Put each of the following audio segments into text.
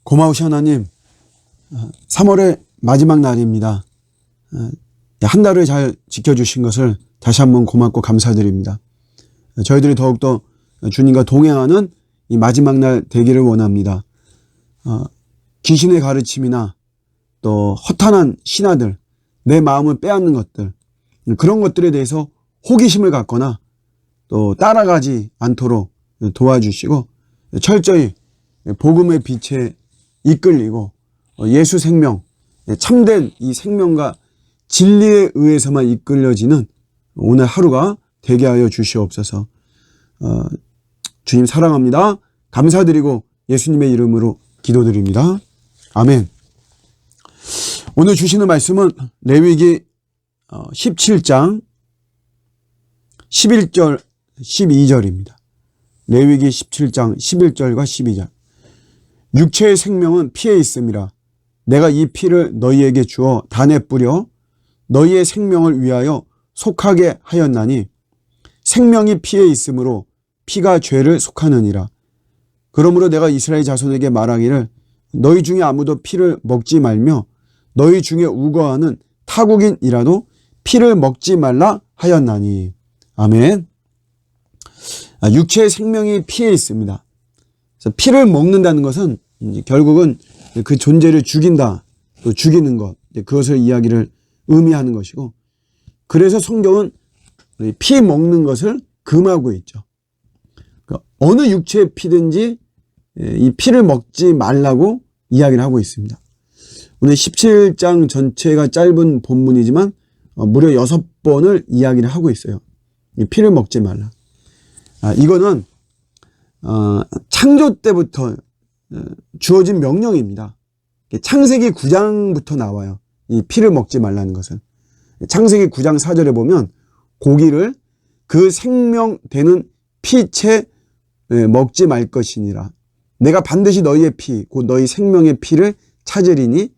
고마우신 하나님, 3월의 마지막 날입니다. 한 달을 잘 지켜주신 것을 다시 한번 고맙고 감사드립니다. 저희들이 더욱더 주님과 동행하는 이 마지막 날 되기를 원합니다. 귀신의 가르침이나 또 허탄한 신하들, 내 마음을 빼앗는 것들, 그런 것들에 대해서 호기심을 갖거나 또 따라가지 않도록 도와주시고 철저히 복음의 빛에 이끌리고 예수 생명, 참된 이 생명과 진리에 의해서만 이끌려지는 오늘 하루가 되게 하여 주시옵소서. 주님 사랑합니다. 감사드리고 예수님의 이름으로 기도드립니다. 아멘. 오늘 주시는 말씀은 레위기 17장 11절 12절입니다. 레위기 17장 11절과 12절. 육체의 생명은 피에 있음이라. 내가 이 피를 너희에게 주어 단에 뿌려 너희의 생명을 위하여 속하게 하였나니 생명이 피에 있으므로 피가 죄를 속하느니라. 그러므로 내가 이스라엘 자손에게 말하기를 너희 중에 아무도 피를 먹지 말며 너희 중에 우거하는 타국인이라도 피를 먹지 말라 하였나니. 아멘. 육체의 생명이 피에 있습니다. 그래서 피를 먹는다는 것은 결국은 그 존재를 죽인다, 또 죽이는 것, 그것을 이야기를 의미하는 것이고, 그래서 성경은 피 먹는 것을 금하고 있죠. 어느 육체의 피든지 이 피를 먹지 말라고 이야기를 하고 있습니다. 오늘 17장 전체가 짧은 본문이지만 무려 6번을 이야기를 하고 있어요. 피를 먹지 말라. 이거는 창조 때부터 주어진 명령입니다. 창세기 9장부터 나와요. 이 피를 먹지 말라는 것은. 창세기 9장 4절에 보면 고기를 그 생명되는 피채 먹지 말 것이니라. 내가 반드시 너희의 피, 곧 너희 생명의 피를 찾으리니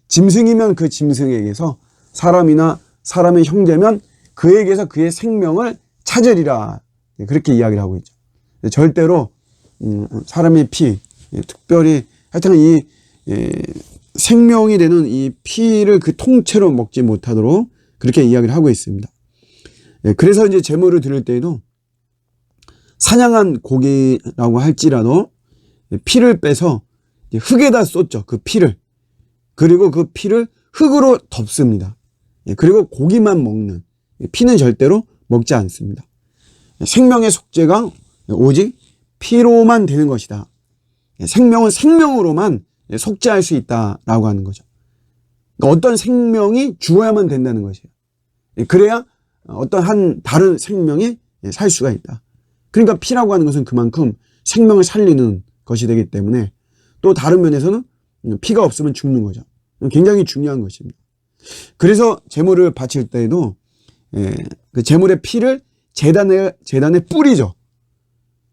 짐승이면 그 짐승에게서 사람이나 사람의 형제면 그에게서 그의 생명을 찾으리라. 그렇게 이야기를 하고 있죠. 절대로 사람의 피, 특별히 하여튼 이 생명이 되는 이 피를 그 통째로 먹지 못하도록 그렇게 이야기를 하고 있습니다. 그래서 이제 제물을 드릴 때에도 사냥한 고기라고 할지라도 피를 빼서 흙에다 쏟죠. 그 피를. 그리고 그 피를 흙으로 덮습니다. 그리고 고기만 먹는, 피는 절대로 먹지 않습니다. 생명의 속죄가 오직 피로만 되는 것이다. 생명은 생명으로만 속죄할 수 있다라고 하는 거죠. 그러니까 어떤 생명이 죽어야만 된다는 것이에요. 그래야 어떤 한 다른 생명이 살 수가 있다. 그러니까 피라고 하는 것은 그만큼 생명을 살리는 것이 되기 때문에 또 다른 면에서는 피가 없으면 죽는 거죠. 굉장히 중요한 것입니다. 그래서 제물을 바칠 때에도 그 제물의 피를 제단에 뿌리죠.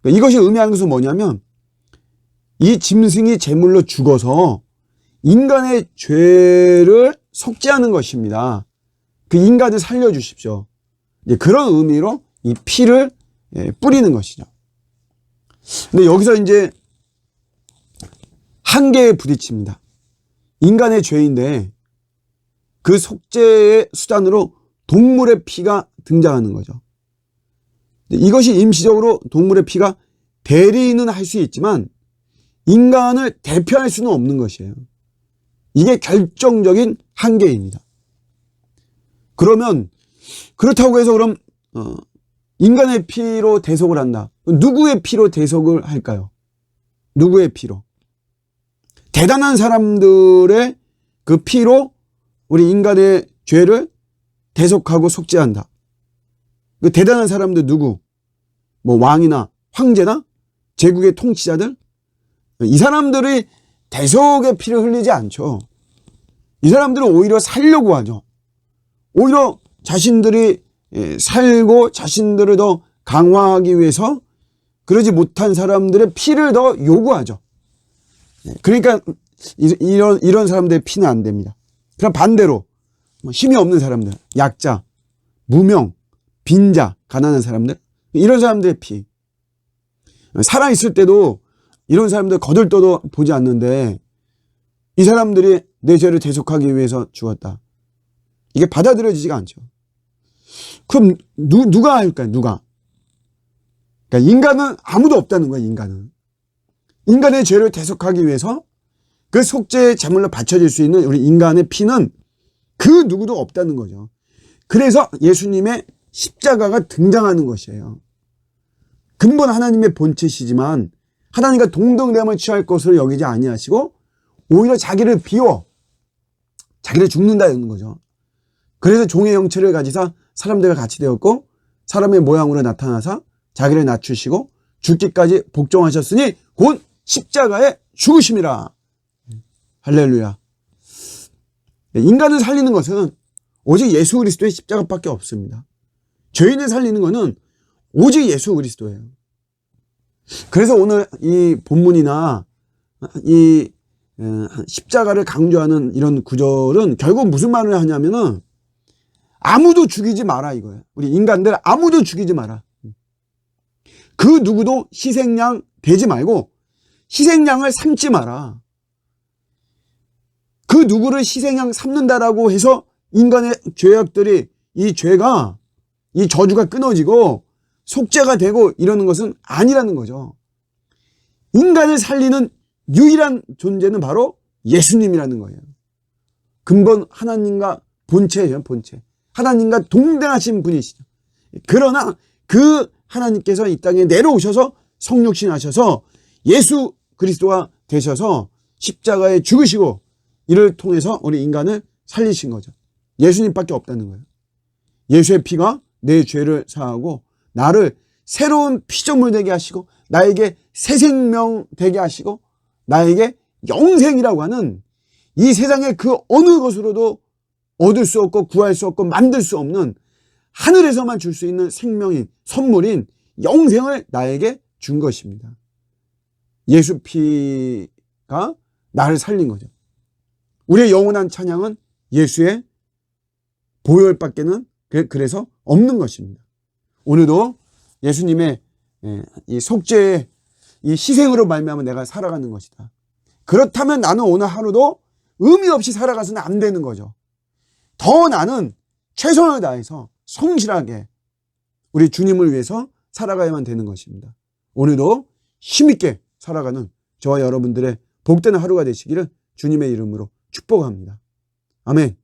이것이 의미하는 것은 뭐냐면 이 짐승이 제물로 죽어서 인간의 죄를 속죄하는 것입니다. 그 인간을 살려주십시오. 그런 의미로 이 피를 뿌리는 것이죠. 근데 여기서 이제 한계에 부딪힙니다. 인간의 죄인데 그 속죄의 수단으로 동물의 피가 등장하는 거죠. 이것이 임시적으로 동물의 피가 대리는 할 수 있지만 인간을 대표할 수는 없는 것이에요. 이게 결정적인 한계입니다. 그러면 그렇다고 해서 그럼 인간의 피로 대속을 한다. 누구의 피로 대속을 할까요? 누구의 피로? 대단한 사람들의 그 피로 우리 인간의 죄를 대속하고 속죄한다. 그 대단한 사람들 누구? 뭐 왕이나 황제나 제국의 통치자들? 이 사람들이 대속의 피를 흘리지 않죠. 이 사람들은 오히려 살려고 하죠. 오히려 자신들이 살고 자신들을 더 강화하기 위해서 그러지 못한 사람들의 피를 더 요구하죠. 그러니까 이런 사람들의 피는 안 됩니다. 그럼 반대로 힘이 없는 사람들, 약자, 무명, 빈자, 가난한 사람들, 이런 사람들의 피. 살아있을 때도 이런 사람들 거들떠도 보지 않는데 이 사람들이 내 죄를 대속하기 위해서 죽었다. 이게 받아들여지지가 않죠. 그럼 누가 할까요? 누가? 그러니까 인간은 아무도 없다는 거예요. 인간의 죄를 대속하기 위해서 그 속죄의 제물로 바쳐질 수 있는 우리 인간의 피는 그 누구도 없다는 거죠. 그래서 예수님의 십자가가 등장하는 것이에요. 근본 하나님의 본체시지만 하나님과 동등됨을 취할 것으로 여기지 아니하시고 오히려 자기를 비워 자기를 죽는다는 거죠. 그래서 종의 형체를 가지사 사람들과 같이 되었고 사람의 모양으로 나타나사 자기를 낮추시고 죽기까지 복종하셨으니 곧 십자가에 죽으심이라. 할렐루야. 인간을 살리는 것은 오직 예수 그리스도의 십자가밖에 없습니다. 죄인을 살리는 것은 오직 예수 그리스도예요. 그래서 오늘 이 본문이나 이 십자가를 강조하는 이런 구절은 결국 무슨 말을 하냐면은 아무도 죽이지 마라 이거예요. 우리 인간들 아무도 죽이지 마라. 그 누구도 희생양 되지 말고 희생양을 삼지 마라. 그 누구를 희생양 삼는다라고 해서 인간의 죄악들이 이 죄가 이 저주가 끊어지고 속죄가 되고 이러는 것은 아니라는 거죠. 인간을 살리는 유일한 존재는 바로 예수님이라는 거예요. 근본 하나님과 본체예요. 본체. 하나님과 동등하신 분이시죠. 그러나 그 하나님께서 이 땅에 내려오셔서 성육신 하셔서 예수 그리스도가 되셔서 십자가에 죽으시고 이를 통해서 우리 인간을 살리신 거죠. 예수님밖에 없다는 거예요. 예수의 피가 내 죄를 사하고 나를 새로운 피조물 되게 하시고 나에게 새 생명 되게 하시고 나에게 영생이라고 하는 이 세상의 그 어느 것으로도 얻을 수 없고 구할 수 없고 만들 수 없는 하늘에서만 줄 수 있는 생명인 선물인 영생을 나에게 준 것입니다. 예수 피가 나를 살린 거죠. 우리의 영원한 찬양은 예수의 보혈밖에는 그래서 없는 것입니다. 오늘도 예수님의 이 속죄의 이 희생으로 말미암아 내가 살아가는 것이다. 그렇다면 나는 오늘 하루도 의미 없이 살아가서는 안 되는 거죠. 더 나는 최선을 다해서 성실하게 우리 주님을 위해서 살아가야만 되는 것입니다. 오늘도 힘있게 살아가는 저와 여러분들의 복된 하루가 되시기를 주님의 이름으로 축복합니다. 아멘.